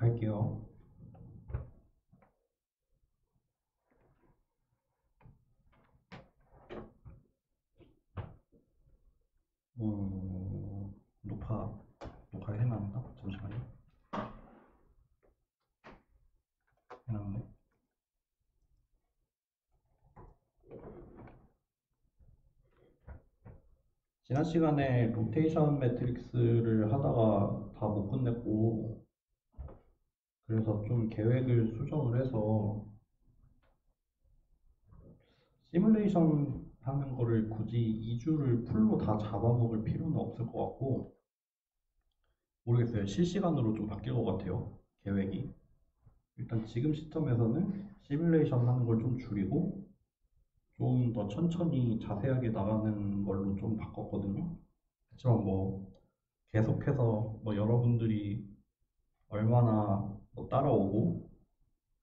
할게요. 녹화 해놨나? 잠시만요. 해놨네. 지난 시간에 로테이션 매트릭스를 하다가 다 못 끝냈고, 그래서 좀 계획을 수정을 해서 시뮬레이션 하는 거를 굳이 2주를 풀로 다 잡아먹을 필요는 없을 것 같고, 모르겠어요. 실시간으로 좀 바뀔 것 같아요. 계획이. 일단 지금 시점에서는 시뮬레이션 하는 걸 좀 줄이고, 좀 더 천천히 자세하게 나가는 걸로 좀 바꿨거든요. 그렇지만 뭐 계속해서 뭐 여러분들이 얼마나 뭐 따라오고,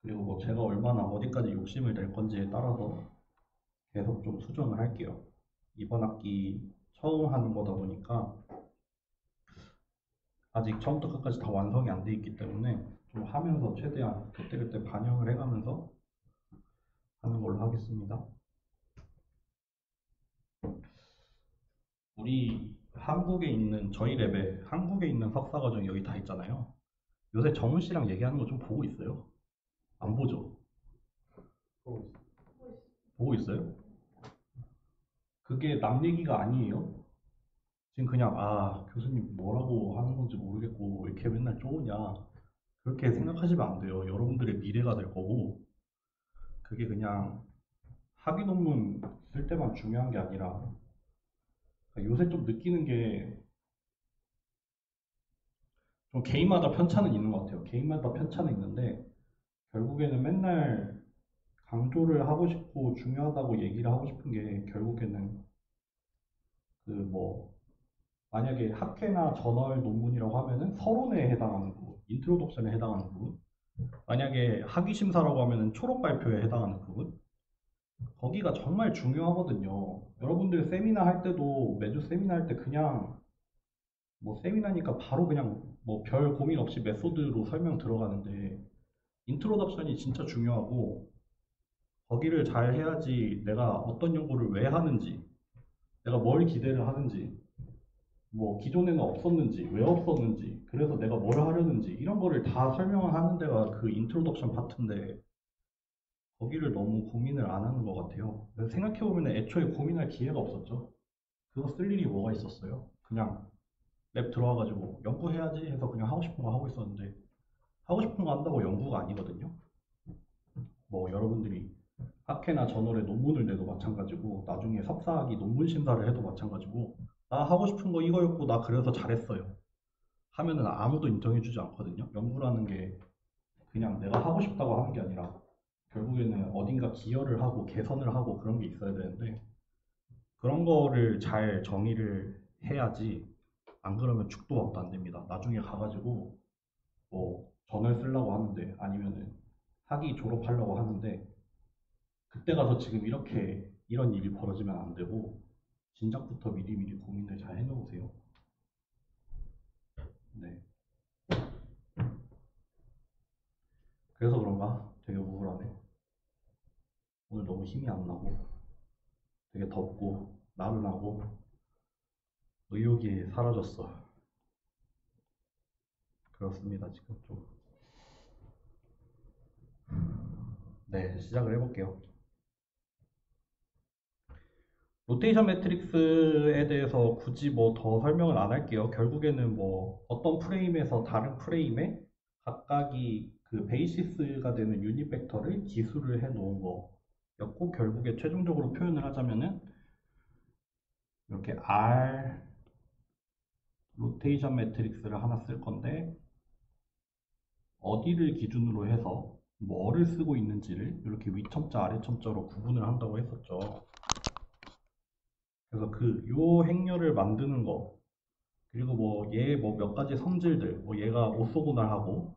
그리고 뭐 제가 얼마나 어디까지 욕심을 낼 건지에 따라서 계속 좀 수정을 할게요. 이번 학기 처음 하는 거다 보니까 아직 처음부터 끝까지 다 완성이 안 돼 있기 때문에 좀 하면서 최대한 그때그때 반영을 해가면서 하는 걸로 하겠습니다. 우리 한국에 있는 저희 랩에 한국에 있는 석사과정이 여기 다 있잖아요. 요새 정훈 씨랑 얘기하는 거 좀 보고 있어요? 안 보죠? 보고 있어. 보고 있어요? 그게 남 얘기가 아니에요. 지금 그냥 교수님 뭐라고 하는 건지 모르겠고 왜 이렇게 맨날 쪼으냐 그렇게 생각하시면 안 돼요. 여러분들의 미래가 될 거고, 그게 그냥 학위 논문 쓸 때만 중요한 게 아니라, 그러니까 요새 좀 느끼는 게 좀 개인마다 편차는 있는 것 같아요. 개인마다 편차는 있는데 결국에는 맨날 강조를 하고 싶고 중요하다고 얘기를 하고 싶은 게 결국에는 그 뭐 만약에 학회나 저널 논문이라고 하면은 서론에 해당하는 부분, 인트로덕션에 해당하는 부분, 만약에 학위 심사라고 하면은 초록 발표에 해당하는 부분, 거기가 정말 중요하거든요. 여러분들 세미나 할 때도 매주 세미나 할 때 그냥 뭐 세미나니까 바로 그냥 뭐 별 고민 없이 메소드로 설명 들어가는데, 인트로덕션이 진짜 중요하고 거기를 잘 해야지 내가 어떤 연구를 왜 하는지, 내가 뭘 기대를 하는지, 뭐 기존에는 없었는지 왜 없었는지, 그래서 내가 뭘 하려는지 이런 거를 다 설명을 하는 데가 그 인트로덕션 파트인데 거기를 너무 고민을 안 하는 것 같아요. 생각해보면 애초에 고민할 기회가 없었죠. 그거 쓸 일이 뭐가 있었어요. 그냥 랩 들어와가지고 연구해야지 해서 그냥 하고 싶은 거 하고 있었는데, 하고 싶은 거 한다고 연구가 아니거든요. 뭐 여러분들이 학회나 저널에 논문을 내도 마찬가지고 나중에 석사학위 논문 심사를 해도 마찬가지고, 나 하고 싶은 거 이거였고 나 그래서 잘했어요 하면은 아무도 인정해주지 않거든요. 연구라는 게 그냥 내가 하고 싶다고 하는 게 아니라 결국에는 어딘가 기여를 하고 개선을 하고 그런 게 있어야 되는데, 그런 거를 잘 정의를 해야지. 안 그러면 죽도 밥도 안 됩니다. 나중에 가가지고 뭐 전을 쓰려고 하는데 아니면은 학위 졸업하려고 하는데 그때 가서 지금 이렇게 이런 일이 벌어지면 안 되고, 진작부터 미리미리 고민을 잘 해놓으세요. 네. 그래서 그런가 되게 우울하네. 오늘 너무 힘이 안 나고 되게 덥고 나른하고 의욕이 사라졌어. 그렇습니다. 지금 좀. 네, 시작을 해볼게요. 로테이션 매트릭스에 대해서 굳이 뭐 더 설명을 안 할게요. 결국에는 뭐 어떤 프레임에서 다른 프레임에 각각이 그 베이시스가 되는 유닛 벡터를 기술을 해 놓은 거였고, 결국에 최종적으로 표현을 하자면은 이렇게 R 로테이션 매트릭스를 하나 쓸 건데, 어디를 기준으로 해서 뭐를 쓰고 있는지를 이렇게 위첨자 아래첨자로 구분을 한다고 했었죠. 그래서 요 행렬을 만드는 거, 그리고 뭐 얘 뭐 몇 가지 성질들, 뭐 얘가 오소고날하고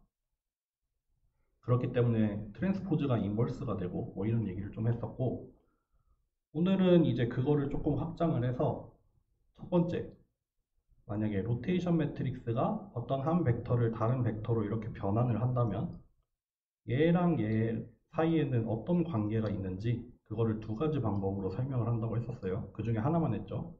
그렇기 때문에 트랜스포즈가 인버스가 되고 뭐 이런 얘기를 좀 했었고, 오늘은 이제 그거를 조금 확장을 해서 첫 번째 만약에 로테이션 매트릭스가 어떤 한 벡터를 다른 벡터로 이렇게 변환을 한다면 얘랑 얘 사이에는 어떤 관계가 있는지 그거를 두 가지 방법으로 설명을 한다고 했었어요. 그 중에 하나만 했죠.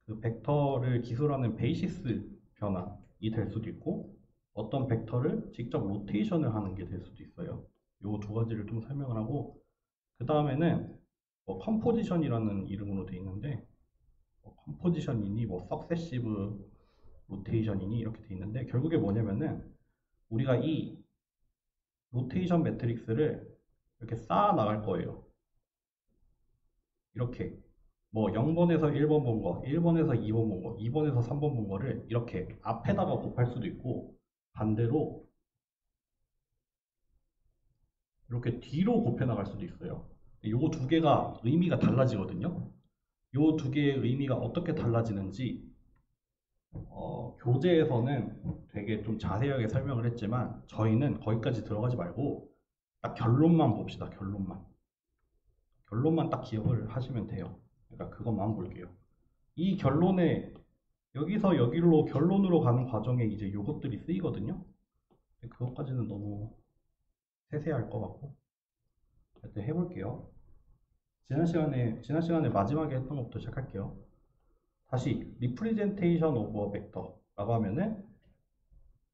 그 벡터를 기술하는 베이시스 변환이 될 수도 있고 어떤 벡터를 직접 로테이션을 하는 게 될 수도 있어요. 요 두 가지를 좀 설명을 하고 그 다음에는 뭐 컴포지션이라는 이름으로 돼 있는데 컴포지션이니 뭐 석세시브 로테이션이니 이렇게 돼 있는데 결국에 뭐냐면은 우리가 이 로테이션 매트릭스를 이렇게 쌓아 나갈 거예요. 이렇게 뭐 0번에서 1번 본 거, 1번에서 2번 본 거, 2번에서 3번 본 거를 이렇게 앞에다가 곱할 수도 있고 반대로 이렇게 뒤로 곱해 나갈 수도 있어요. 요거 두 개가 의미가 달라지거든요. 요 두 개의 의미가 어떻게 달라지는지 교재에서는 되게 좀 자세하게 설명을 했지만 저희는 거기까지 들어가지 말고 딱 결론만 봅시다. 결론만 딱 기억을 하시면 돼요. 그러니까 그것만 볼게요. 이 결론에 여기서 여기로 결론으로 가는 과정에 이제 요것들이 쓰이거든요. 그것까지는 너무 세세할 것 같고 하여튼 해볼게요. 지난 시간에 마지막에 했던 것부터 시작할게요. 다시 representation of a vector라고 하면은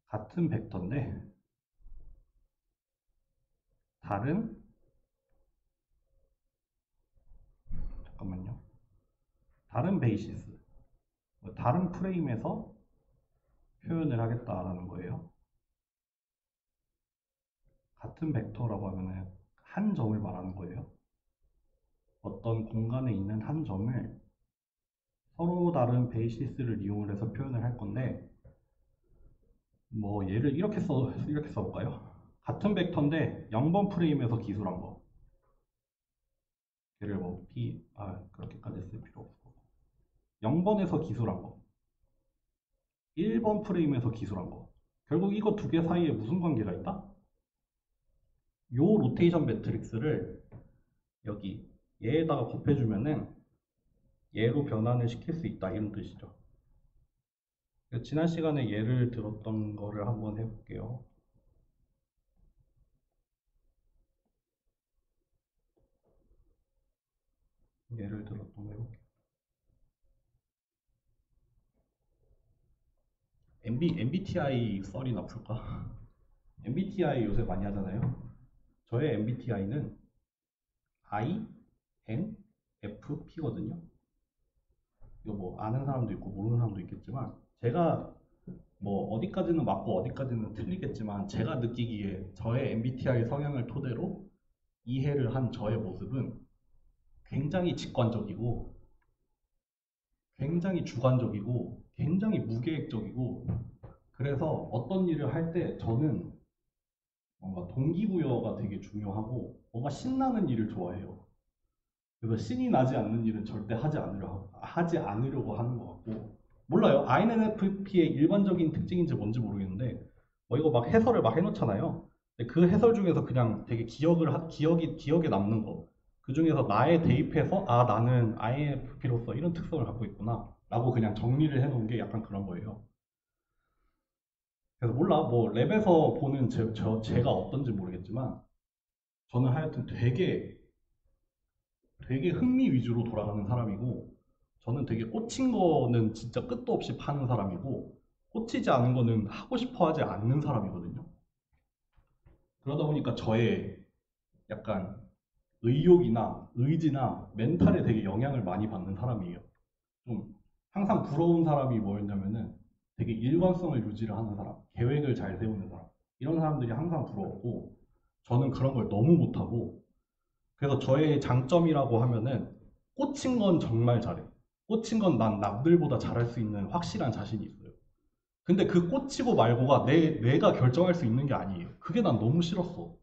같은 벡터인데 다른 잠깐만요. 다른 베이시스, 다른 프레임에서 표현을 하겠다라는 거예요. 같은 벡터라고 하면은 한 점을 말하는 거예요. 어떤 공간에 있는 한 점을 서로 다른 베이시스를 이용을 해서 표현을 할 건데 뭐 얘를 이렇게 써볼까요? 같은 벡터인데 0번 프레임에서 기술한 거. 얘를 뭐 그렇게까지 쓸 필요 없고 0번에서 기술한 거, 1번 프레임에서 기술한 거. 결국 이거 두 개 사이에 무슨 관계가 있다? 요 로테이션 매트릭스를 여기 얘에다가 곱해주면은 얘로 변환을 시킬 수 있다 이런 뜻이죠. 지난 시간에 예를 들었던 거를 한번 해볼게요. 예를 들었던 거 해볼게요. MBTI 썰이나 풀까? MBTI 요새 많이 하잖아요. 저의 MBTI는 INFP거든요. 이거 뭐 아는 사람도 있고 모르는 사람도 있겠지만 제가 뭐 어디까지는 맞고 어디까지는 틀리겠지만 제가 느끼기에 저의 MBTI 성향을 토대로 이해를 한 저의 모습은 굉장히 직관적이고 굉장히 주관적이고 굉장히 무계획적이고 그래서 어떤 일을 할 때 저는 뭔가 동기부여가 되게 중요하고 뭔가 신나는 일을 좋아해요. 그래서 신이 나지 않는 일은 절대 하지 않으려고 하는 것 같고 몰라요. INFP의 일반적인 특징인지 뭔지 모르겠는데 뭐 이거 막 해설을 막 해놓잖아요. 근데 그 해설 중에서 그냥 되게 기억에 남는 거. 그 중에서 나에 대입해서 아 나는 INFP로서 이런 특성을 갖고 있구나 라고 그냥 정리를 해놓은 게 약간 그런 거예요. 그래서 몰라 뭐 랩에서 보는 제가 어떤지 모르겠지만 저는 하여튼 되게 흥미 위주로 돌아가는 사람이고 저는 되게 꽂힌 거는 진짜 끝도 없이 파는 사람이고 꽂히지 않은 거는 하고 싶어 하지 않는 사람이거든요. 그러다 보니까 저의 약간 의욕이나 의지나 멘탈에 되게 영향을 많이 받는 사람이에요. 좀 항상 부러운 사람이 뭐였냐면은 되게 일관성을 유지를 하는 사람, 계획을 잘 세우는 사람 이런 사람들이 항상 부러웠고 저는 그런 걸 너무 못하고 그래서 저의 장점이라고 하면은 꽂힌 건 정말 잘해. 꽂힌 건 난 남들보다 잘할 수 있는 확실한 자신이 있어요. 근데 그 꽂히고 말고가 내가 결정할 수 있는 게 아니에요. 그게 난 너무 싫었어.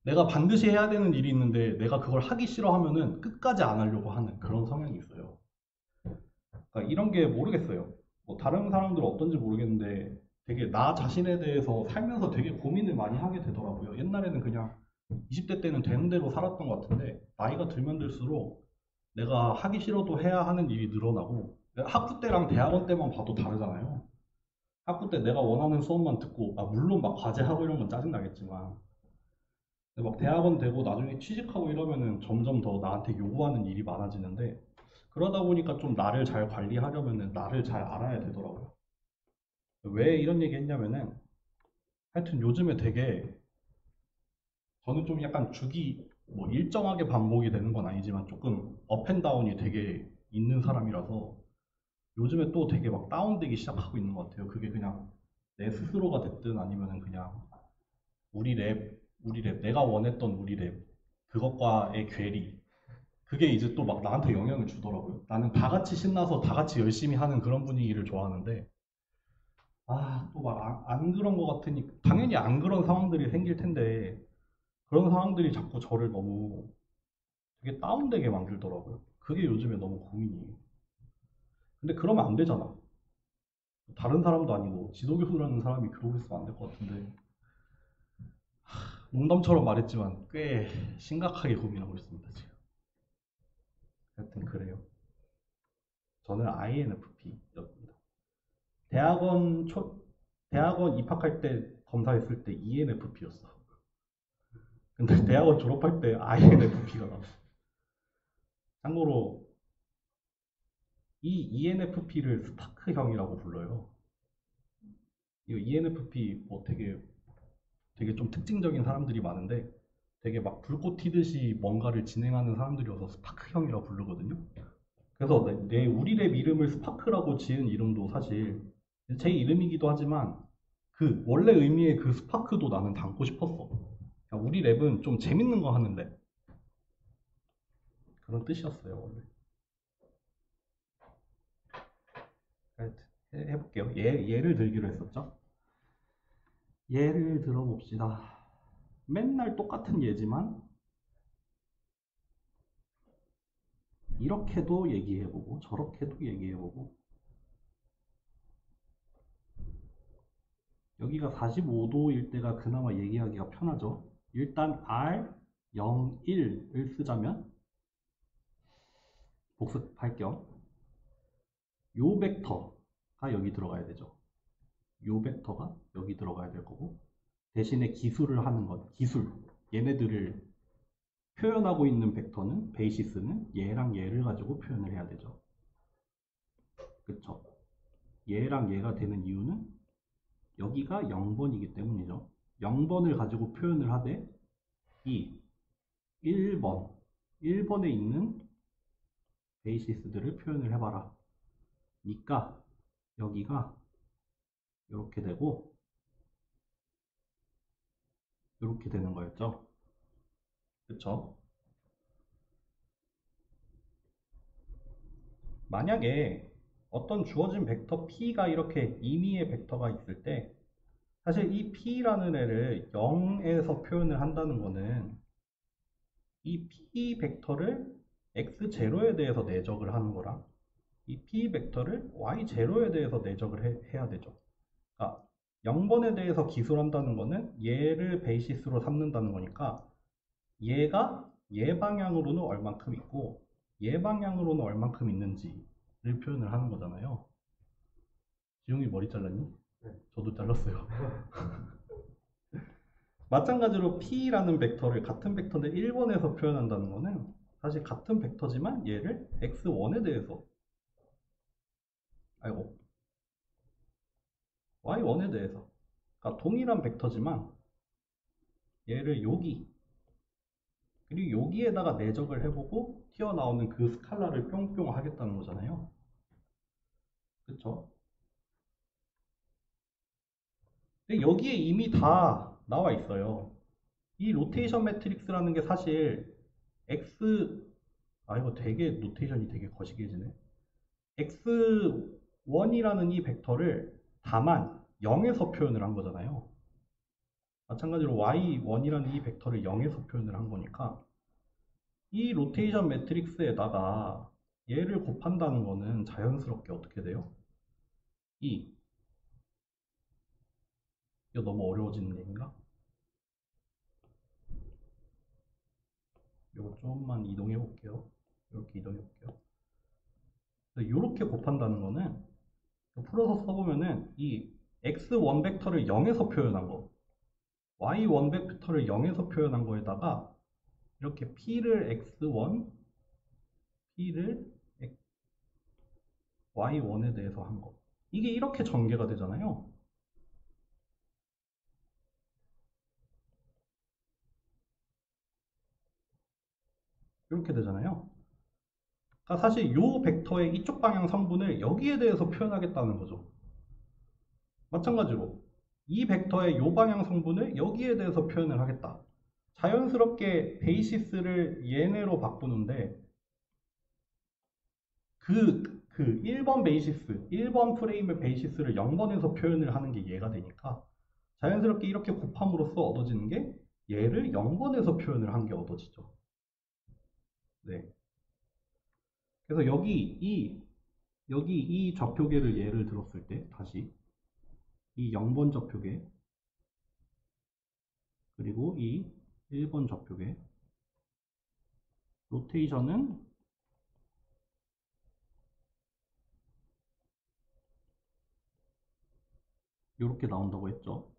내가 반드시 해야 되는 일이 있는데 내가 그걸 하기 싫어하면은 끝까지 안 하려고 하는 그런 성향이 있어요. 그러니까 이런 게 모르겠어요. 뭐 다른 사람들은 어떤지 모르겠는데 되게 나 자신에 대해서 살면서 되게 고민을 많이 하게 되더라고요. 옛날에는 그냥 20대 때는 되는 대로 살았던 것 같은데 나이가 들면 들수록 내가 하기 싫어도 해야 하는 일이 늘어나고 학부 때랑 대학원 때만 봐도 다르잖아요. 학부 때 내가 원하는 수업만 듣고, 물론 막 과제하고 이런 건 짜증나겠지만, 근데 막 대학원 되고 나중에 취직하고 이러면은 점점 더 나한테 요구하는 일이 많아지는데, 그러다 보니까 좀 나를 잘 관리하려면은 나를 잘 알아야 되더라고요. 왜 이런 얘기 했냐면은, 하여튼 요즘에 되게, 저는 좀 약간 주기, 뭐 일정하게 반복이 되는 건 아니지만 조금 업앤다운이 되게 있는 사람이라서 요즘에 또 되게 막 다운되기 시작하고 있는 것 같아요. 그게 그냥 내 스스로가 됐든 아니면은 그냥 우리 랩, 내가 원했던 우리 랩, 그것과의 괴리. 그게 이제 또 막 나한테 영향을 주더라고요. 나는 다 같이 신나서 다 같이 열심히 하는 그런 분위기를 좋아하는데, 또 막 안 그런 것 같으니, 당연히 안 그런 상황들이 생길 텐데, 그런 상황들이 자꾸 저를 너무 되게 다운되게 만들더라고요. 그게 요즘에 너무 고민이에요. 근데 그러면 안 되잖아. 다른 사람도 아니고 지도교수라는 사람이 그러고 있으면 안 될 것 같은데. 농담처럼 말했지만 꽤 심각하게 고민하고 있습니다, 지금. 하여튼 그래요. 저는 INFP였습니다. 대학원 대학원 입학할 때 검사했을 때 ENFP였어. 근데 대학원 졸업할 때 INFP가 나왔어. 참고로 이 ENFP를 스파크형이라고 불러요. 이 ENFP 뭐 되게 좀 특징적인 사람들이 많은데 되게 막 불꽃 튀듯이 뭔가를 진행하는 사람들이어서 스파크형이라고 부르거든요. 그래서 우리 랩 이름을 스파크라고 지은 이름도 사실 제 이름이기도 하지만 그 원래 의미의 그 스파크도 나는 담고 싶었어. 그냥 우리 랩은 좀 재밌는 거 하는 랩. 그런 뜻이었어요, 원래. 하여튼 해볼게요. 예를 들기로 했었죠. 예를 들어봅시다. 맨날 똑같은 예지만 이렇게도 얘기해보고 저렇게도 얘기해보고 여기가 45도일 때가 그나마 얘기하기가 편하죠. 일단 R 0, 1을 쓰자면 복습할 겸 요 벡터가 여기 들어가야 되죠. 요 벡터가 여기 들어가야 될 거고 대신에 기술을 하는 것, 기술 얘네들을 표현하고 있는 벡터는 베이시스는 얘랑 얘를 가지고 표현을 해야 되죠. 그쵸? 얘랑 얘가 되는 이유는 여기가 0번이기 때문이죠. 0번을 가지고 표현을 하되 이 1번, 1번에 있는 베이시스들을 표현을 해봐라. 니까 여기가 이렇게 되고 이렇게 되는 거였죠. 그쵸? 만약에 어떤 주어진 벡터 P가 이렇게 임의의 벡터가 있을 때 사실 이 P라는 애를 0에서 표현을 한다는 거는 이 P 벡터를 X0에 대해서 내적을 하는 거랑 이 P 벡터를 Y0에 대해서 내적을 해야 되죠. 그러니까 0번에 대해서 기술한다는 거는 얘를 베이시스로 삼는다는 거니까 얘가 얘 방향으로는 얼만큼 있고 얘 방향으로는 얼만큼 있는지를 표현을 하는 거잖아요. 지용이 머리 잘랐니? 네. 저도 잘랐어요. 마찬가지로 P라는 벡터를 같은 벡터인데 1번에서 표현한다는 거는 사실 같은 벡터지만 얘를 X1에 대해서 아이고 Y1에 대해서 그러니까 동일한 벡터지만 얘를 여기 그리고 여기에다가 내적을 해보고 튀어나오는 그 스칼라를 뿅뿅 하겠다는 거잖아요. 그쵸? 근데 여기에 이미 다 나와 있어요. 이 로테이션 매트릭스라는 게 사실 X 이거 되게 노테이션이 되게 거시기해지네. X1이라는 이 벡터를 다만 0에서 표현을 한 거잖아요. 마찬가지로 Y1이라는 이 벡터를 0에서 표현을 한 거니까 이 로테이션 매트릭스에다가 얘를 곱한다는 거는 자연스럽게 어떻게 돼요? 이거 너무 어려워지는 얘기인가? 이거 조금만 이동해 볼게요. 이렇게 이동해 볼게요. 이렇게 곱한다는 거는 풀어서 써보면은 이 x1 벡터를 0에서 표현한 거, y1 벡터를 0에서 표현한 거에다가 이렇게 p를 x1, p를 y1에 대해서 한 거. 이게 이렇게 전개가 되잖아요. 이렇게 되잖아요. 그러니까 사실 이 벡터의 이쪽 방향 성분을 여기에 대해서 표현하겠다는 거죠. 마찬가지로 이 벡터의 이 방향 성분을 여기에 대해서 표현을 하겠다. 자연스럽게 베이시스를 얘네로 바꾸는데 그 1번 베이시스, 1번 프레임의 베이시스를 0번에서 표현을 하는 게 얘가 되니까 자연스럽게 이렇게 곱함으로써 얻어지는 게 얘를 0번에서 표현을 한 게 얻어지죠. 네. 그래서 여기 이 좌표계를 예를 들었을 때 다시 이 0번 좌표계 그리고 이 1번 좌표계 로테이션은 이렇게 나온다고 했죠.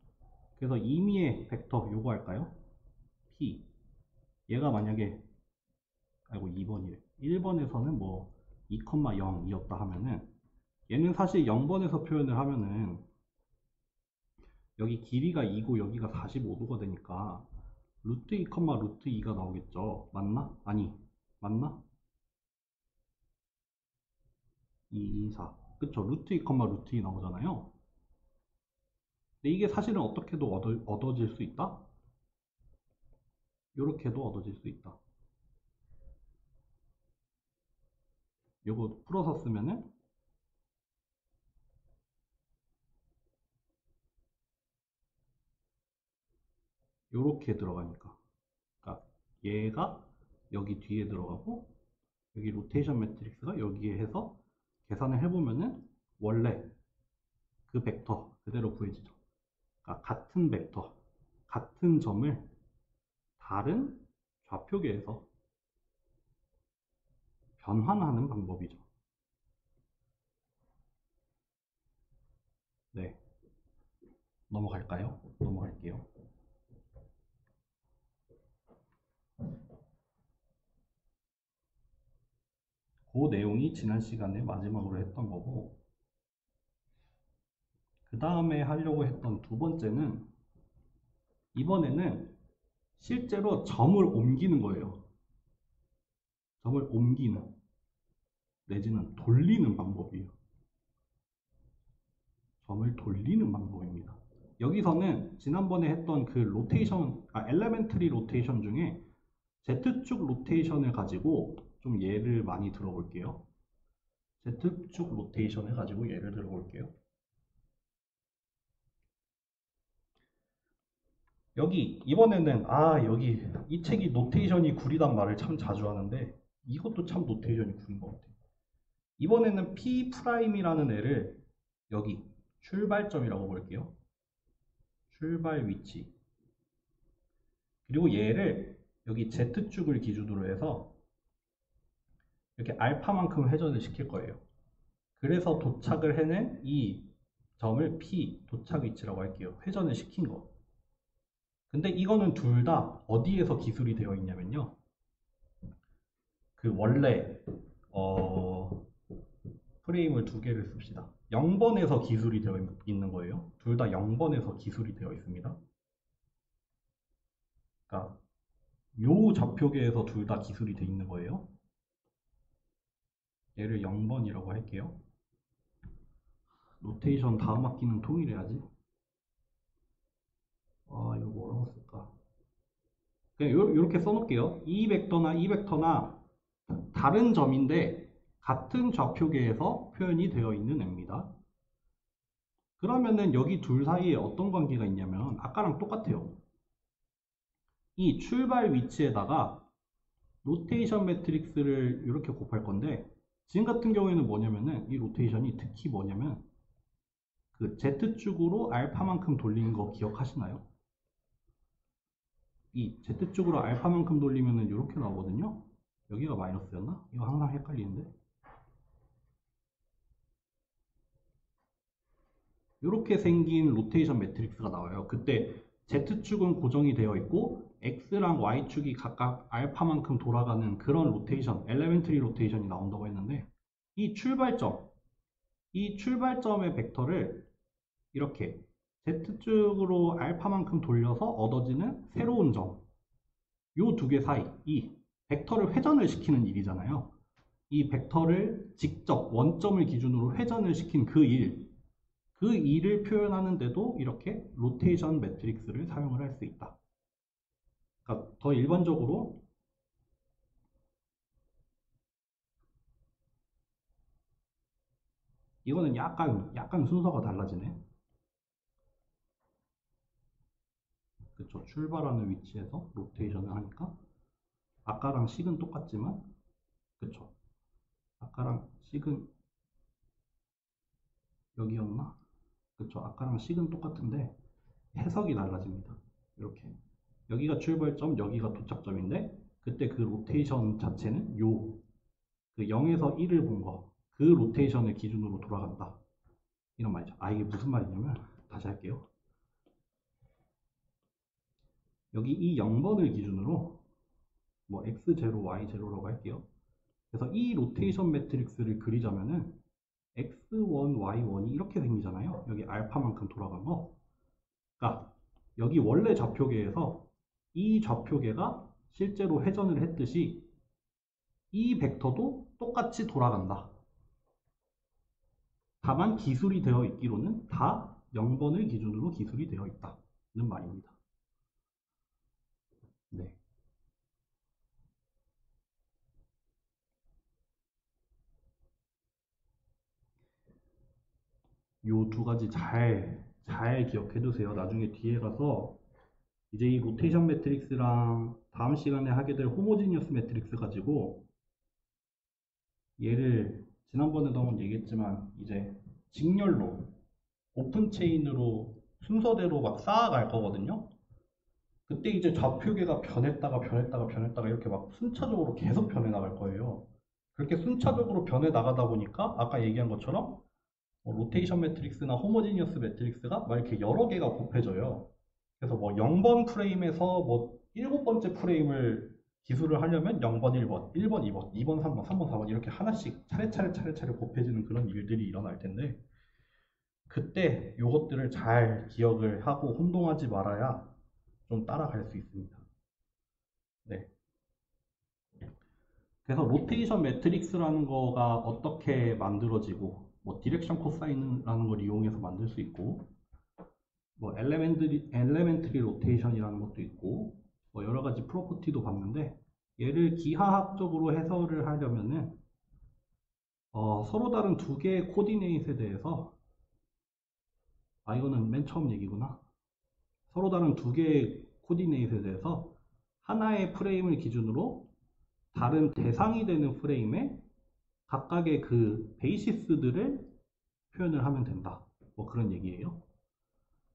그래서 임의의 벡터 요거 할까요? P 얘가 만약에 아이고 2번이래 1번에서는 뭐 2,0이었다 하면은 얘는 사실 0번에서 표현을 하면은 여기 길이가 2고 여기가 45도가 되니까 루트 2, 루트 2가 나오겠죠. 맞나? 아니 맞나? 2, 2, 4 그쵸 루트 2, 루트 2 나오잖아요. 근데 이게 사실은 어떻게도 얻어질 수 있다? 이렇게도 얻어질 수 있다. 요거 풀어서 쓰면은 요렇게 들어가니까 그러니까 얘가 여기 뒤에 들어가고 여기 로테이션 매트릭스가 여기에 해서 계산을 해보면은 원래 그 벡터 그대로 구해지죠. 그러니까 같은 벡터, 같은 점을 다른 좌표계에서 변환하는 방법이죠. 네, 넘어갈까요? 넘어갈게요. 그 내용이 지난 시간에 마지막으로 했던 거고 그 다음에 하려고 했던 두 번째는 이번에는 실제로 점을 옮기는 거예요. 점을 옮기는 내지는 돌리는 방법이에요. 점을 돌리는 방법입니다. 여기서는 지난번에 했던 그 로테이션, 엘레멘트리 로테이션 중에 Z축 로테이션을 가지고 좀 예를 많이 들어볼게요. Z축 로테이션을 가지고 예를 들어볼게요. 여기 이번에는 여기 이 책이 노테이션이 구리단 말을 참 자주 하는데 이것도 참 노테이션이 구린 것 같아요. 이번에는 P'이라는 애를 여기 출발점이라고 볼게요. 출발 위치. 그리고 얘를 여기 Z축을 기준으로 해서 이렇게 알파만큼 회전을 시킬 거예요. 그래서 도착을 해낸 이 점을 P, 도착 위치라고 할게요. 회전을 시킨 거. 근데 이거는 둘 다 어디에서 기술이 되어 있냐면요. 그 원래 프레임을 두 개를 씁시다. 0번에서 기술이 되어 있는 거예요. 둘 다 0번에서 기술이 되어 있습니다. 그러니까 요 좌표계에서 둘 다 기술이 되어 있는 거예요. 얘를 0번이라고 할게요. 로테이션 다음 학기는 통일해야지. 이거 뭐라고 쓸까? 그냥 요렇게 써놓을게요. 이 벡터나 다른 점인데 같은 좌표계에서 표현이 되어 있는 애입니다. 그러면은 여기 둘 사이에 어떤 관계가 있냐면 아까랑 똑같아요. 이 출발 위치에다가 로테이션 매트릭스를 이렇게 곱할 건데 지금 같은 경우에는 뭐냐면은 이 로테이션이 특히 뭐냐면 그 Z축으로 알파만큼 돌리는 거 기억하시나요? 이 Z축으로 알파만큼 돌리면은 이렇게 나오거든요. 여기가 마이너스였나? 이거 항상 헷갈리는데. 이렇게 생긴 로테이션 매트릭스가 나와요. 그때 Z축은 고정이 되어 있고 X랑 Y축이 각각 알파만큼 돌아가는 그런 로테이션, 엘레멘트리 로테이션이 나온다고 했는데 이 출발점의 벡터를 이렇게 Z축으로 알파만큼 돌려서 얻어지는 새로운 점, 요 두 개 사이, 이 벡터를 회전을 시키는 일이잖아요. 이 벡터를 직접 원점을 기준으로 회전을 시킨 그 일을 표현하는데도 이렇게 로테이션 매트릭스를 사용을 할 수 있다. 그러니까 더 일반적으로 이거는 약간 순서가 달라지네. 그쵸. 출발하는 위치에서 로테이션을 하니까 아까랑 식은 똑같지만, 그쵸. 아까랑 식은 여기였나? 그쵸. 아까랑 식은 똑같은데 해석이 달라집니다. 이렇게 여기가 출발점, 여기가 도착점인데 그때 그 로테이션 자체는 그 0에서 1을 본 거, 그 로테이션을 기준으로 돌아간다. 이런 말이죠. 이게 무슨 말이냐면 다시 할게요. 여기 이 0번을 기준으로 뭐 x0, y0라고 할게요. 그래서 이 로테이션 매트릭스를 그리자면은 x1, y1이 이렇게 생기잖아요. 여기 알파만큼 돌아간 거. 그러니까 여기 원래 좌표계에서 이 좌표계가 실제로 회전을 했듯이 이 벡터도 똑같이 돌아간다. 다만 기술이 되어 있기로는 다 0번을 기준으로 기술이 되어 있다는 말입니다. 네. 요 두 가지 잘 기억해 두세요. 나중에 뒤에 가서 이제 이 로테이션 매트릭스랑 다음 시간에 하게 될 호모지니어스 매트릭스 가지고 얘를 지난번에도 한번 얘기했지만 이제 직렬로 오픈 체인으로 순서대로 막 쌓아갈 거거든요. 그때 이제 좌표계가 변했다가 이렇게 막 순차적으로 계속 변해 나갈 거예요. 그렇게 순차적으로 변해 나가다 보니까 아까 얘기한 것처럼 로테이션 매트릭스나 호모지니어스 매트릭스가 막 이렇게 여러 개가 곱해져요. 그래서 뭐 0번 프레임에서 뭐 7번째 프레임을 기술을 하려면 0번, 1번, 1번, 2번, 2번, 3번, 3번, 4번 이렇게 하나씩 차례차례 곱해지는 그런 일들이 일어날 텐데 그때 요것들을 잘 기억을 하고 혼동하지 말아야 좀 따라갈 수 있습니다. 네. 그래서 로테이션 매트릭스라는 거가 어떻게 만들어지고 뭐 디렉션 코사인이라는 걸 이용해서 만들 수 있고 뭐 엘레멘트리 로테이션이라는 것도 있고 뭐 여러 가지 프로퍼티도 봤는데 얘를 기하학적으로 해설을 하려면은 서로 다른 두 개의 코디네이트에 대해서 이거는 맨 처음 얘기구나. 서로 다른 두 개의 코디네이트에 대해서 하나의 프레임을 기준으로 다른 대상이 되는 프레임에 각각의 그 베이시스들을 표현을 하면 된다. 뭐 그런 얘기예요.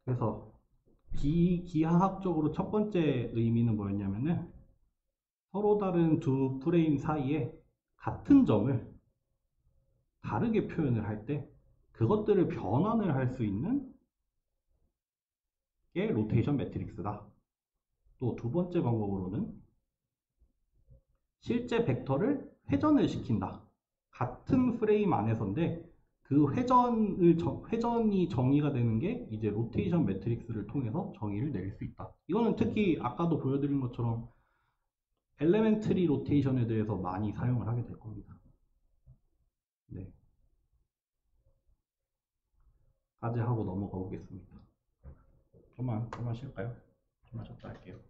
그래서 기하학적으로 첫 번째 의미는 뭐였냐면은 서로 다른 두 프레임 사이에 같은 점을 다르게 표현을 할 때 그것들을 변환을 할 수 있는 게 로테이션 매트릭스다. 또 두 번째 방법으로는 실제 벡터를 회전을 시킨다. 같은 프레임 안에서인데 그 회전이 정의가 되는 게 이제 로테이션 매트릭스를 통해서 정의를 내릴 수 있다. 이거는 특히 아까도 보여드린 것처럼 엘레멘트리 로테이션에 대해서 많이 사용을 하게 될 겁니다. 네. 까지 하고 넘어가 보겠습니다. 좀만 쉴까요? 좀만 쉬었다 할게요.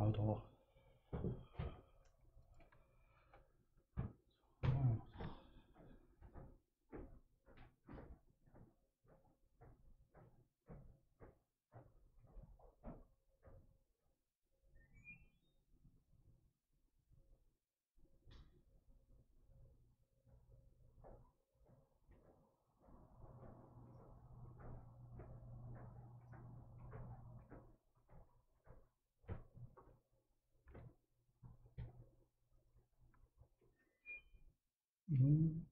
아, 더워. 음.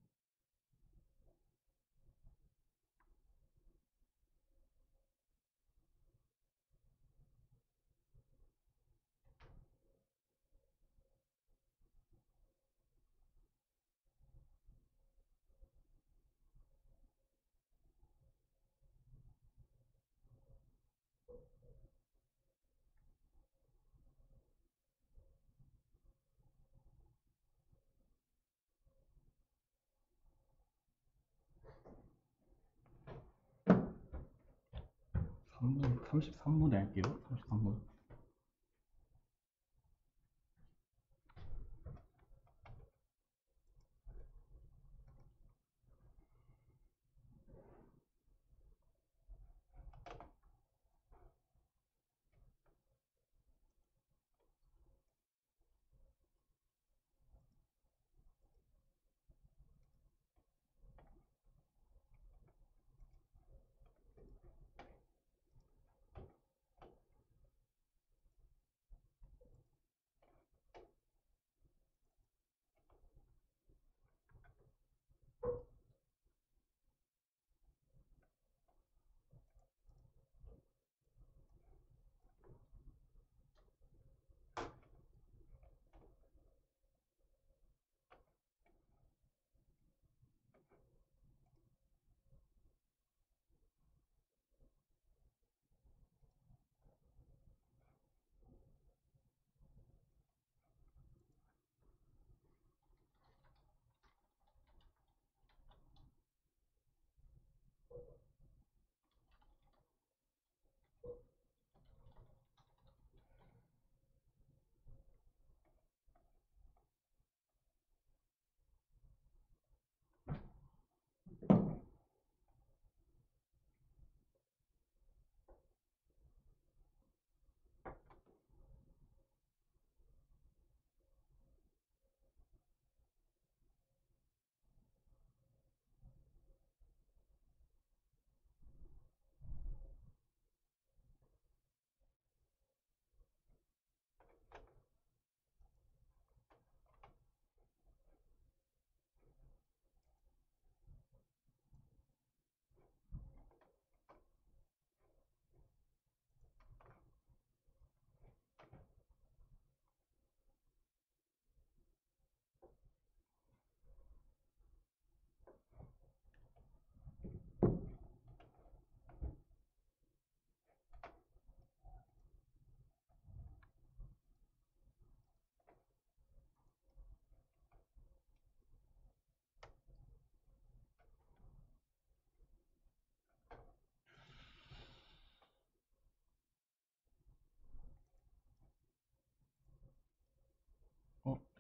삼 분 33분에 할게요. 33분.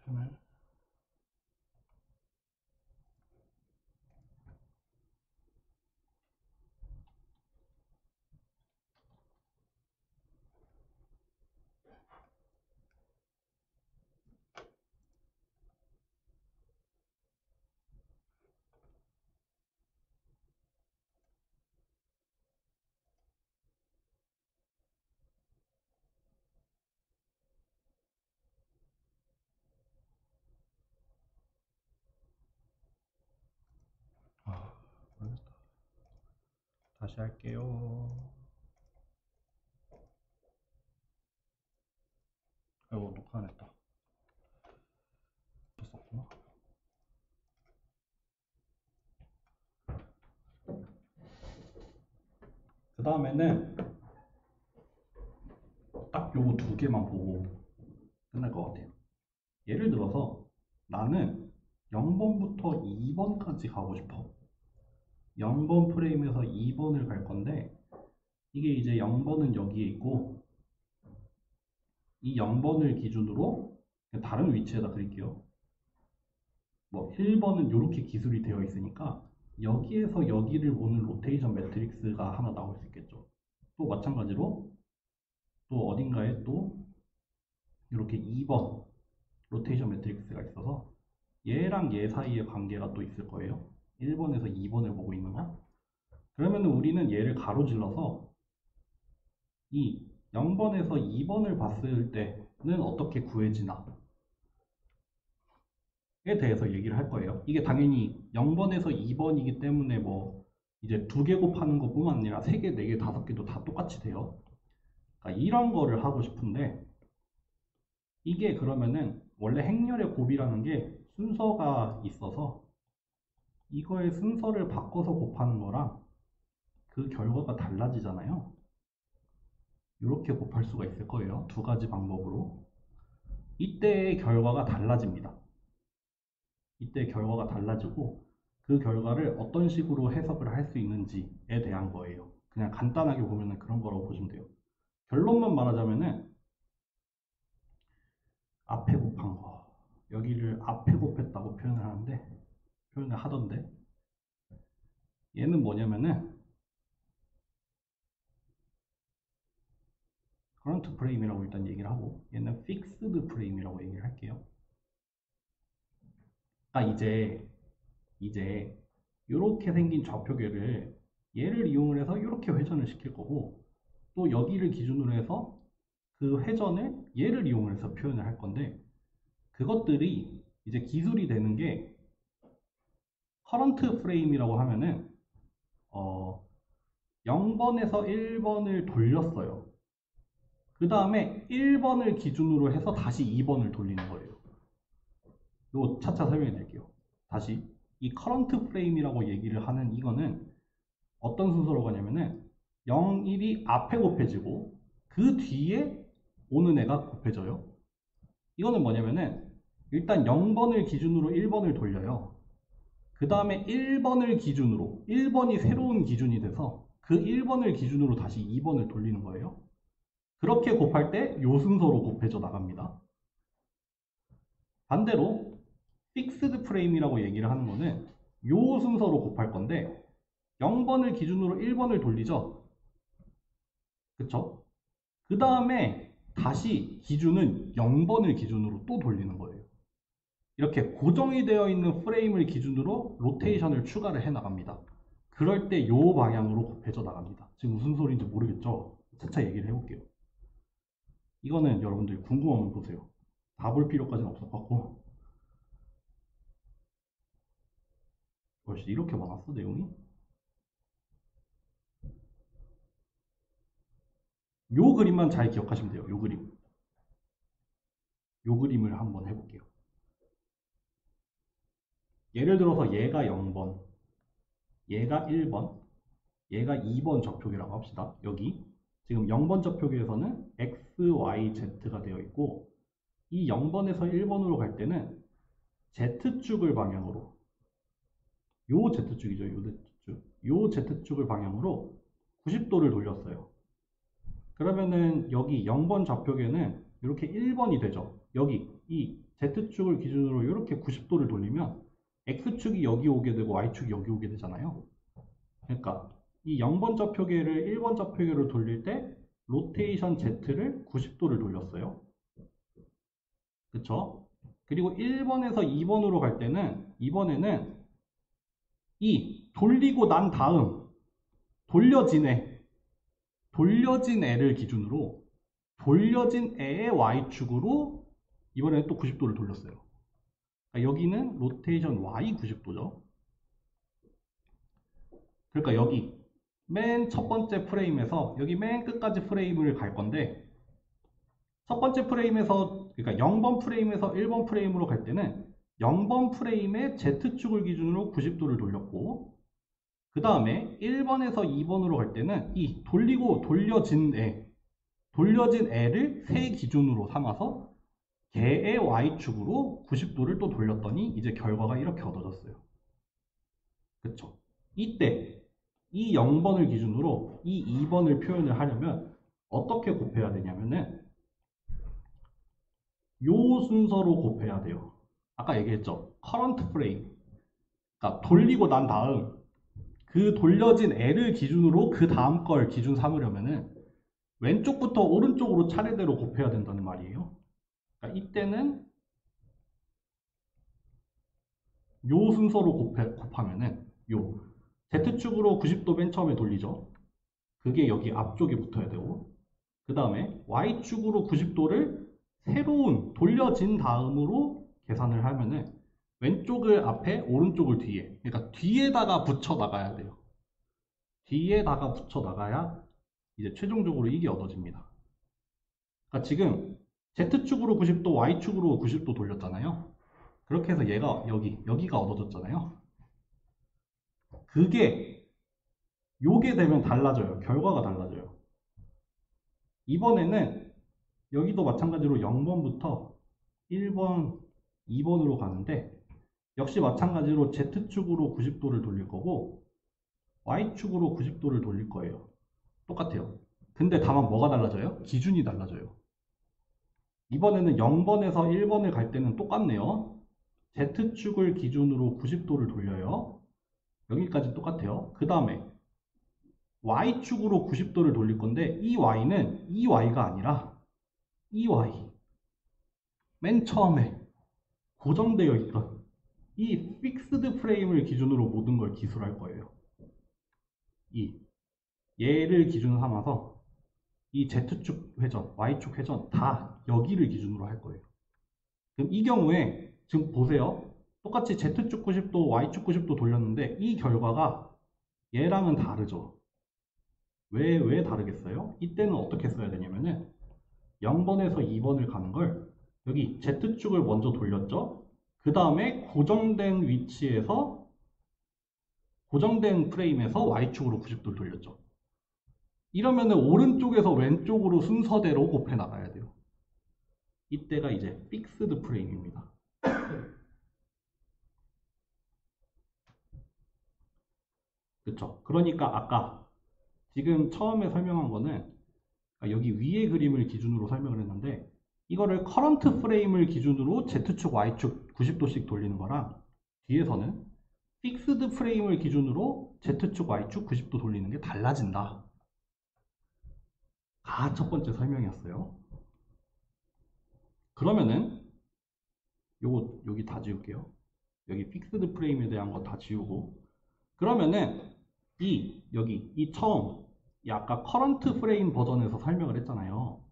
되네. 아, 모르겠다. 다시 할게요. 아이고, 녹화 안 했다. 썼구나. 그 다음에는 딱 요거 두 개만 보고 끝날 것 같아요. 예를 들어서 나는 0번부터 2번까지 가고 싶어. 0번 프레임에서 2번을 갈 건데, 이게 이제 0번은 여기에 있고 이 0번을 기준으로 다른 위치에다 그릴게요. 뭐 1번은 이렇게 기술이 되어 있으니까 여기에서 여기를 보는 로테이션 매트릭스가 하나 나올 수 있겠죠. 또 마찬가지로 또 어딘가에 또 이렇게 2번 로테이션 매트릭스가 있어서 얘랑 얘 사이의 관계가 또 있을 거예요. 1번에서 2번을 보고 있는 거. 그러면 우리는 얘를 가로질러서 이 0번에서 2번을 봤을 때는 어떻게 구해지나 에 대해서 얘기를 할 거예요. 이게 당연히 0번에서 2번이기 때문에 뭐 이제 2개 곱하는 것뿐만 아니라 3개, 4개, 5개도 다 똑같이 돼요. 그러니까 이런 거를 하고 싶은데 이게 그러면은 원래 행렬의 곱이라는 게 순서가 있어서 이거의 순서를 바꿔서 곱하는 거랑 그 결과가 달라지잖아요. 이렇게 곱할 수가 있을 거예요. 두 가지 방법으로. 이때의 결과가 달라집니다. 이때 결과가 달라지고 그 결과를 어떤 식으로 해석을 할 수 있는지에 대한 거예요. 그냥 간단하게 보면 그런 거라고 보시면 돼요. 결론만 말하자면은 앞에 곱한 거 여기를 앞에 곱했다고 표현을 하던데 얘는 뭐냐면은 커런트 프레임이라고 일단 얘기를 하고 얘는 픽스드 프레임이라고 얘기를 할게요. 그러니까 이제 이렇게 생긴 좌표계를 얘를 이용을 해서 이렇게 회전을 시킬 거고 또 여기를 기준으로 해서 그 회전을 얘를 이용해서 표현을 할 건데 그것들이 이제 기술이 되는 게 커런트 프레임이라고 하면은 0번에서 1번을 돌렸어요. 그 다음에 1번을 기준으로 해서 다시 2번을 돌리는 거예요. 이거 차차 설명해 드릴게요. 다시 이 커런트 프레임이라고 얘기를 하는 이거는 어떤 순서로 가냐면은 0, 1이 앞에 곱해지고 그 뒤에 오는 애가 곱해져요. 이거는 뭐냐면은 일단 0번을 기준으로 1번을 돌려요. 그 다음에 1번을 기준으로 1번이 새로운 기준이 돼서 그 1번을 기준으로 다시 2번을 돌리는 거예요. 그렇게 곱할 때 요 순서로 곱해져 나갑니다. 반대로 픽스드 프레임이라고 얘기를 하는 거는 요 순서로 곱할 건데 0번을 기준으로 1번을 돌리죠. 그쵸? 그 다음에 다시 기준은 0번을 기준으로 또 돌리는 거예요. 이렇게 고정이 되어 있는 프레임을 기준으로 로테이션을 추가를 해 나갑니다. 그럴 때 요 방향으로 곱해져 나갑니다. 지금 무슨 소리인지 모르겠죠? 차차 얘기를 해볼게요. 이거는 여러분들 궁금하면 보세요. 다 볼 필요까지는 없을 것 같고 벌써 이렇게 많았어 내용이? 요 그림만 잘 기억하시면 돼요. 요 그림. 요 그림을 한번 해볼게요. 예를 들어서 얘가 0번, 얘가 1번, 얘가 2번 좌표계라고 합시다. 여기 지금 0번 좌표계에서는 X, Y, Z가 되어 있고 이 0번에서 1번으로 갈 때는 Z축을 방향으로 요 Z축이죠. 요 Z축. 요 Z축을 방향으로 90도를 돌렸어요. 그러면은 여기 0번 좌표계는 이렇게 1번이 되죠. 여기 이 Z축을 기준으로 이렇게 90도를 돌리면 X축이 여기 오게 되고 Y축이 여기 오게 되잖아요. 그러니까 이 0번 좌표계를 1번 좌표계로 돌릴 때 로테이션 Z를 90도를 돌렸어요. 그쵸? 그리고 1번에서 2번으로 갈 때는 이번에는 이 돌리고 난 다음 돌려진 애를 기준으로 돌려진 애의 Y축으로 이번에는 또 90도를 돌렸어요. 그러니까 여기는 로테이션 Y 90도죠. 그러니까 여기 맨 첫 번째 프레임에서 여기 맨 끝까지 프레임을 갈 건데 첫 번째 프레임에서 그러니까 0번 프레임에서 1번 프레임으로 갈 때는 0번 프레임의 Z축을 기준으로 90도를 돌렸고 그 다음에 1번에서 2번으로 갈 때는 이 돌리고 돌려진 애를 새 기준으로 삼아서 걔의 Y축으로 90도를 또 돌렸더니 이제 결과가 이렇게 얻어졌어요. 그쵸? 이때 이 0번을 기준으로 이 2번을 표현을 하려면 어떻게 곱해야 되냐면은 요 순서로 곱해야 돼요. 아까 얘기했죠. current frame. 그러니까 돌리고 난 다음 그 돌려진 L을 기준으로 그 다음 걸 기준 삼으려면은 왼쪽부터 오른쪽으로 차례대로 곱해야 된다는 말이에요. 그러니까 이때는 요 순서로 곱하면은 요 Z축으로 90도 맨 처음에 돌리죠. 그게 여기 앞쪽에 붙어야 되고 그 다음에 Y축으로 90도를 새로운 돌려진 다음으로 계산을 하면은 왼쪽을 앞에 오른쪽을 뒤에 그러니까 뒤에다가 붙여 나가야 돼요. 뒤에다가 붙여 나가야 이제 최종적으로 이게 얻어집니다. 그러니까 지금 Z축으로 90도, Y축으로 90도 돌렸잖아요. 그렇게 해서 얘가 여기가 얻어졌잖아요. 그게 요게 되면 달라져요. 결과가 달라져요. 이번에는 여기도 마찬가지로 0번부터 1번, 2번으로 가는데 역시 마찬가지로 Z축으로 90도를 돌릴 거고 Y축으로 90도를 돌릴 거예요. 똑같아요. 근데 다만 뭐가 달라져요? 기준이 달라져요. 이번에는 0번에서 1번을 갈 때는 똑같네요. Z축을 기준으로 90도를 돌려요. 여기까지 똑같아요. 그 다음에 Y축으로 90도를 돌릴 건데 이 Y는 이 Y가 아니라 이 Y 맨 처음에 고정되어 있던 이 픽스드 프레임을 기준으로 모든 걸 기술할 거예요. 이 얘를 기준 삼아서 이 Z축 회전, Y축 회전 다 여기를 기준으로 할 거예요. 그럼 이 경우에 지금 보세요. 똑같이 Z축 90도, Y축 90도 돌렸는데 이 결과가 얘랑은 다르죠. 왜 다르겠어요? 이때는 어떻게 써야 되냐면은 0번에서 2번을 가는 걸 여기 Z축을 먼저 돌렸죠. 그 다음에 고정된 위치에서 고정된 프레임에서 Y축으로 90도를 돌렸죠. 이러면은 오른쪽에서 왼쪽으로 순서대로 곱해 나가야 돼요. 이때가 이제 픽스드 프레임입니다. 그쵸? 그러니까 아까 지금 처음에 설명한 거는 여기 위의 그림을 기준으로 설명을 했는데 이거를 커런트 프레임을 기준으로 Z축, Y축 90도씩 돌리는 거랑 뒤에서는 픽스드 프레임을 기준으로 Z축, Y축 90도 돌리는 게 달라진다. 가 첫 번째 설명이었어요. 그러면은 요거 여기 다 지울게요. 여기 픽스드 프레임에 대한 거 다 지우고 그러면은 여기 이 처음 이 아까 커런트 프레임 버전에서 설명을 했잖아요.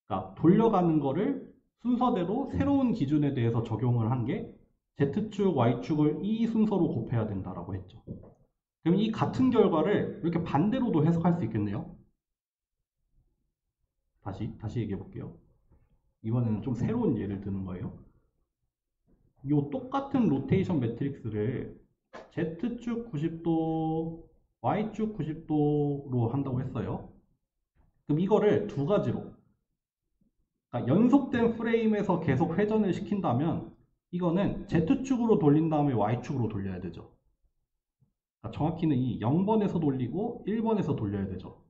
그러니까 돌려가는 거를 순서대로 새로운 기준에 대해서 적용을 한 게 Z축, Y축을 이 순서로 곱해야 된다라고 했죠. 그럼 이 같은 결과를 이렇게 반대로도 해석할 수 있겠네요. 다시 얘기해 볼게요. 이번에는 좀 새로운 예를 드는 거예요. 이 똑같은 로테이션 매트릭스를 Z축 90도, Y축 90도로 한다고 했어요. 그럼 이거를 두 가지로 그러니까 연속된 프레임에서 계속 회전을 시킨다면 이거는 Z축으로 돌린 다음에 Y축으로 돌려야 되죠. 그러니까 정확히는 이 0번에서 돌리고 1번에서 돌려야 되죠.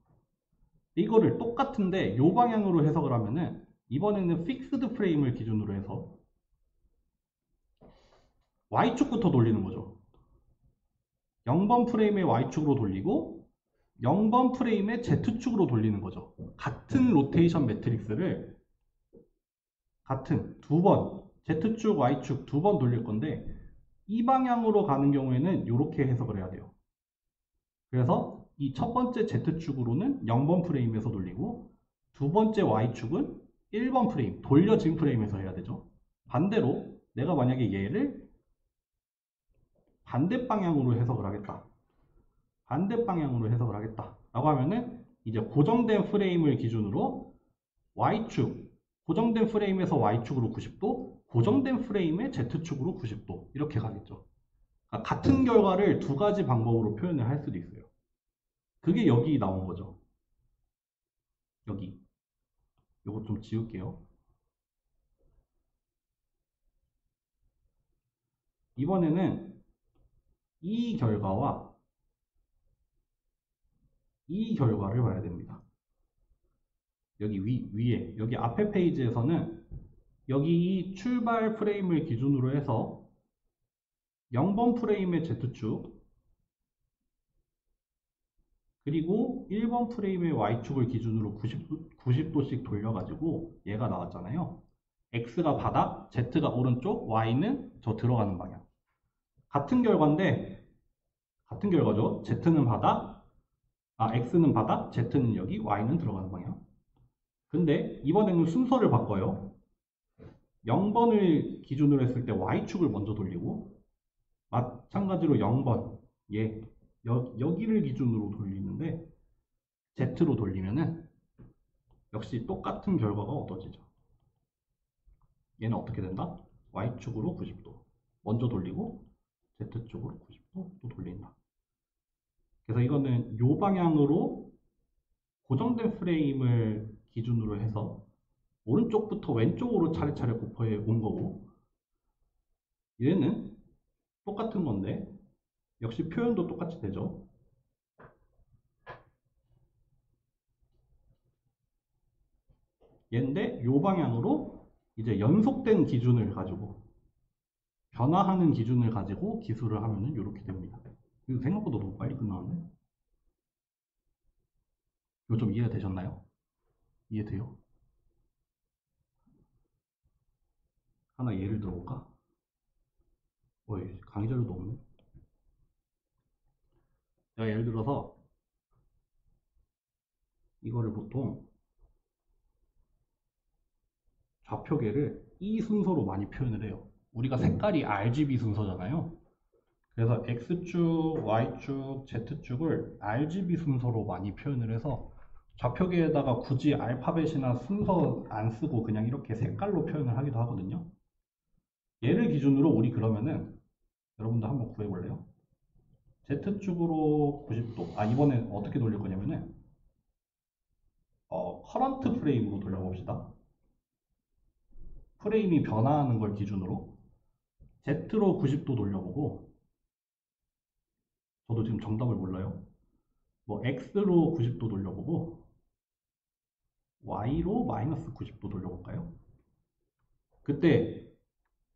이거를 똑같은데 이 방향으로 해석을 하면은 이번에는 픽스드 프레임을 기준으로 해서 Y축부터 돌리는 거죠. 0번 프레임에 Y축으로 돌리고 0번 프레임에 Z축으로 돌리는 거죠. 같은 로테이션 매트릭스를 같은 두 번 Z축, Y축 두 번 돌릴 건데 이 방향으로 가는 경우에는 이렇게 해석을 해야 돼요. 그래서 이 첫 번째 Z축으로는 0번 프레임에서 돌리고 두 번째 Y축은 1번 프레임, 돌려진 프레임에서 해야 되죠. 반대로 내가 만약에 얘를 반대 방향으로 해석을 하겠다. 반대 방향으로 해석을 하겠다. 라고 하면은 이제 고정된 프레임을 기준으로 Y축, 고정된 프레임에서 Y축으로 90도, 고정된 프레임에 Z축으로 90도 이렇게 가겠죠. 그러니까 같은 결과를 두 가지 방법으로 표현을 할 수도 있어요. 그게 여기 나온 거죠. 여기. 요거 좀 지울게요. 이번에는 이 결과와 이 결과를 봐야 됩니다. 여기 위에, 여기 앞에 페이지에서는 여기 이 출발 프레임을 기준으로 해서 0번 프레임의 Z축 그리고 1번 프레임의 Y축을 기준으로 90도씩 돌려가지고 얘가 나왔잖아요. X가 바닥, Z가 오른쪽, Y는 저 들어가는 방향. 같은 결과인데 같은 결과죠. Z는 바닥, X는 바닥, Z는 여기, Y는 들어가는 방향. 근데 이번에는 순서를 바꿔요. 0번을 기준으로 했을 때 Y축을 먼저 돌리고 마찬가지로 0번 여기를 기준으로 돌리는데 Z로 돌리면은 역시 똑같은 결과가 얻어지죠. 얘는 어떻게 된다? Y축으로 90도 먼저 돌리고 Z축으로 90도 또 돌린다. 그래서 이거는 요 방향으로 고정된 프레임을 기준으로 해서 오른쪽부터 왼쪽으로 차례차례 곱해 온 거고 얘는 똑같은 건데 역시 표현도 똑같이 되죠. 얘인데 요 방향으로 이제 연속된 기준을 가지고 변화하는 기준을 가지고 기술을 하면은 이렇게 됩니다. 이거 생각보다 너무 빨리 끝나는데? 이거 좀 이해가 되셨나요? 이해돼요? 하나 예를 들어볼까? 어이, 강의 자료도 없네. 제가 예를 들어서 이거를 보통 좌표계를 이 순서로 많이 표현을 해요. 우리가 색깔이 RGB 순서잖아요. 그래서 X축, Y축, Z축을 RGB 순서로 많이 표현을 해서 좌표계에다가 굳이 알파벳이나 순서 안 쓰고 그냥 이렇게 색깔로 표현을 하기도 하거든요. 얘를 기준으로 우리 그러면은 여러분들 한번 구해볼래요? Z축으로 90도. 이번엔 어떻게 돌릴 거냐면은 커런트 프레임으로 돌려봅시다. 프레임이 변화하는 걸 기준으로 Z로 90도 돌려보고 저도 지금 정답을 몰라요. 뭐 X로 90도 돌려보고 Y로 마이너스 90도 돌려볼까요? 그때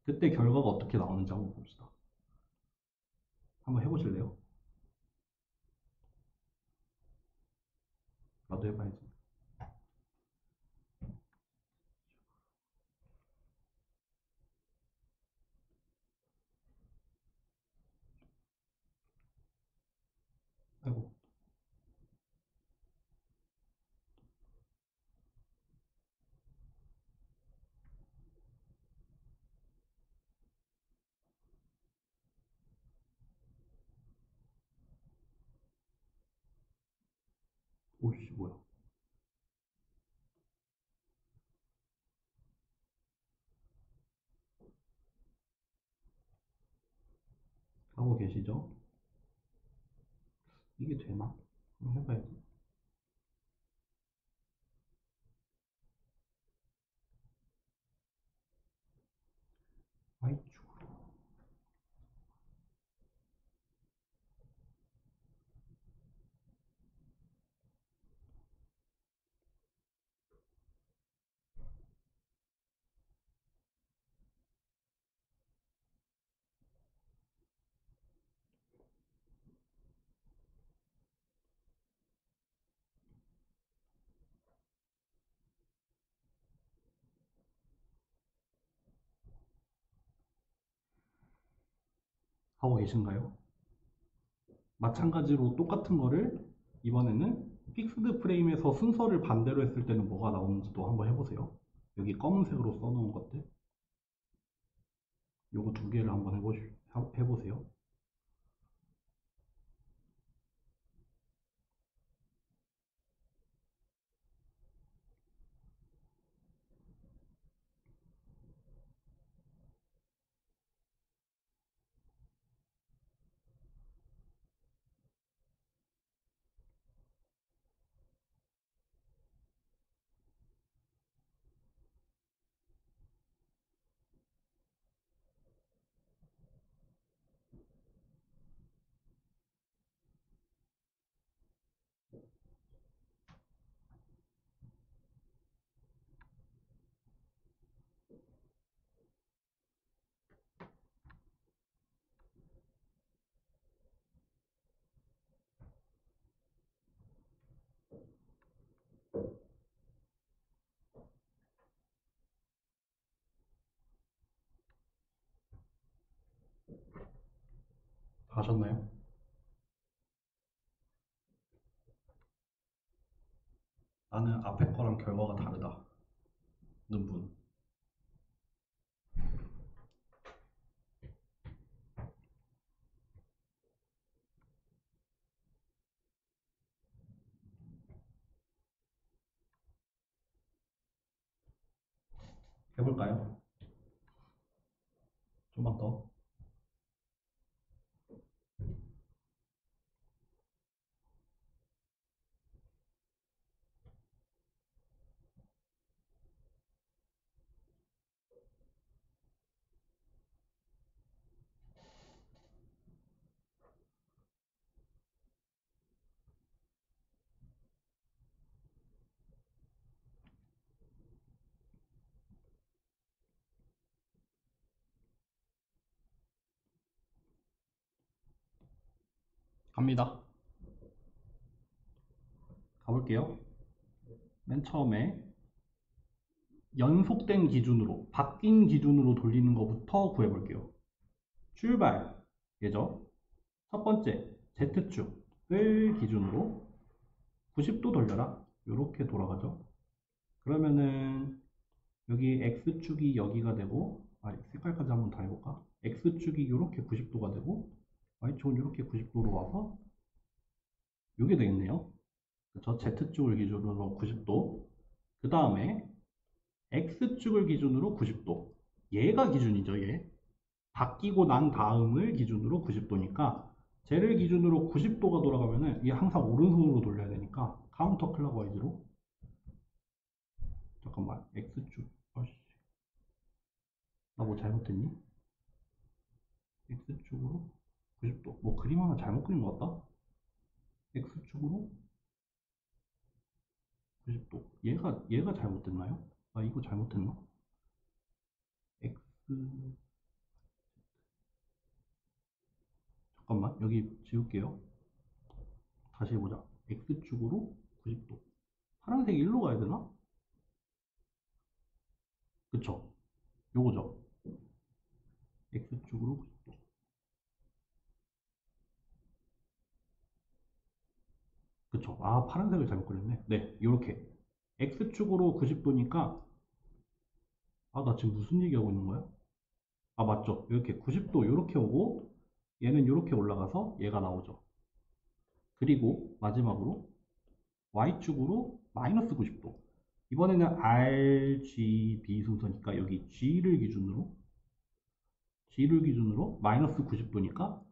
그때 결과가 어떻게 나오는지 한번 봅시다. 한번 해보실래요? 나도 해봐야지. 아이고, 오씨 뭐야? 하고 계시죠? 이게 되나? 한번 해봐야지. Y축으로. 하고 계신가요? 마찬가지로 똑같은 거를 이번에는 픽스드 프레임에서 순서를 반대로 했을 때는 뭐가 나오는지도 한번 해보세요. 여기 검은색으로 써놓은 것들 요거 두 개를 한번 해보세요. 가셨나요? 나는 앞에 거랑 결과가 다르다. 는 분. 해볼까요? 좀만 더. 갑니다. 가볼게요. 맨 처음에 연속된 기준으로, 바뀐 기준으로 돌리는 것부터 구해볼게요. 출발, 예죠? 첫 번째, Z축을 기준으로 90도 돌려라. 이렇게 돌아가죠. 그러면은 여기 X축이 여기가 되고, 색깔까지 한번 다 해볼까? X축이 이렇게 90도가 되고, Y축은 이렇게 90도로 와서 이게 되겠네요. 저 Z축을 기준으로 90도. 그 다음에 X축을 기준으로 90도. 얘가 기준이죠, 얘. 바뀌고 난 다음을 기준으로 90도니까 쟤를 기준으로 90도가 돌아가면은 이게 항상 오른손으로 돌려야 되니까 카운터 클락와이즈로 잠깐만 X축 아씨 나 뭐 잘못했니? X축으로 90도 뭐 그림 하나 잘못 그린 것 같다. X축으로 90도 얘가 잘못됐나요? 아 이거 잘못했나? X 잠깐만 여기 지울게요. 다시 해보자. X축으로 90도 파란색 일로 가야 되나? 그쵸? 요거죠. X축으로 90도. 그쵸? 아, 파란색을 잘못 그렸네. 네, 요렇게. X축으로 90도니까, 아, 나 지금 무슨 얘기하고 있는 거야? 아, 맞죠? 이렇게 90도 요렇게 오고, 얘는 요렇게 올라가서 얘가 나오죠. 그리고 마지막으로 Y축으로 마이너스 90도. 이번에는 RGB 순서니까 여기 G를 기준으로 마이너스 90도니까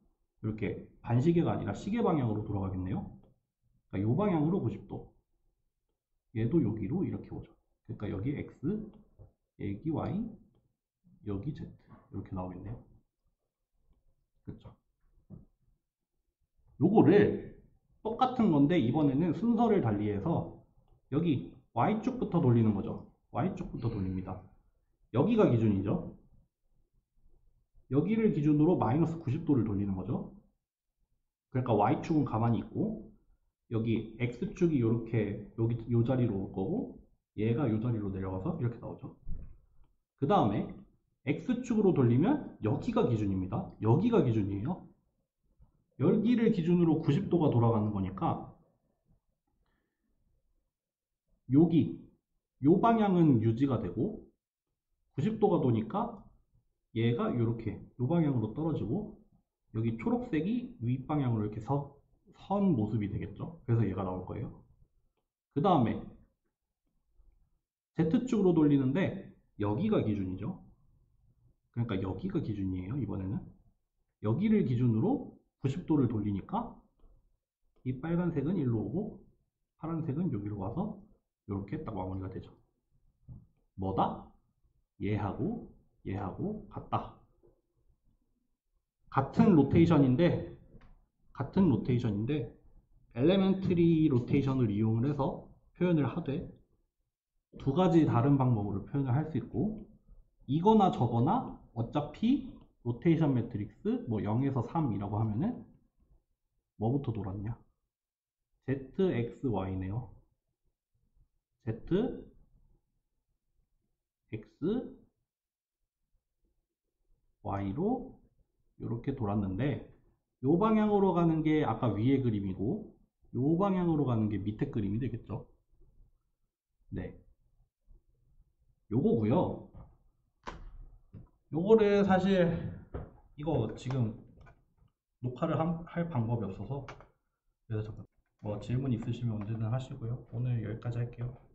이렇게 반시계가 아니라 시계 방향으로 돌아가겠네요. 그러니까 요 방향으로 90도. 얘도 여기로 이렇게 오죠. 그러니까 여기 X, 여기 Y, 여기 Z 이렇게 나오겠네요. 그렇죠. 요거를 똑같은 건데 이번에는 순서를 달리해서 여기 Y축부터 돌리는 거죠. Y축부터 돌립니다. 여기가 기준이죠. 여기를 기준으로 마이너스 90도를 돌리는 거죠. 그러니까 Y축은 가만히 있고 여기 X축이 이렇게 여기 요 자리로 올 거고 얘가 요 자리로 내려가서 이렇게 나오죠. 그 다음에 X축으로 돌리면 여기가 기준입니다. 여기가 기준이에요. 여기를 기준으로 90도가 돌아가는 거니까 여기 요 방향은 유지가 되고 90도가 도니까 얘가 이렇게 요 방향으로 떨어지고 여기 초록색이 윗방향으로 이렇게 선 모습이 되겠죠. 그래서 얘가 나올 거예요. 그 다음에 Z축으로 돌리는데 여기가 기준이죠. 그러니까 여기가 기준이에요. 이번에는 여기를 기준으로 90도를 돌리니까 이 빨간색은 일로 오고 파란색은 여기로 와서 이렇게 딱 마무리가 되죠. 뭐다? 얘하고 같다. 같은 로테이션인데 엘레멘트리 로테이션을 이용을 해서 표현을 하되 두 가지 다른 방법으로 표현을 할 수 있고 이거나 저거나 어차피 로테이션 매트릭스 뭐 0에서 3이라고 하면은 뭐부터 돌았냐? ZXY네요. Z, X, Y로 이렇게 돌았는데 요 방향으로 가는 게 아까 위에 그림이고, 요 방향으로 가는 게 밑에 그림이 되겠죠. 네. 요거고요. 요거를 사실 이거 지금 녹화를 할 방법이 없어서, 그래서 뭐 질문 있으시면 언제든 하시고요. 오늘 여기까지 할게요.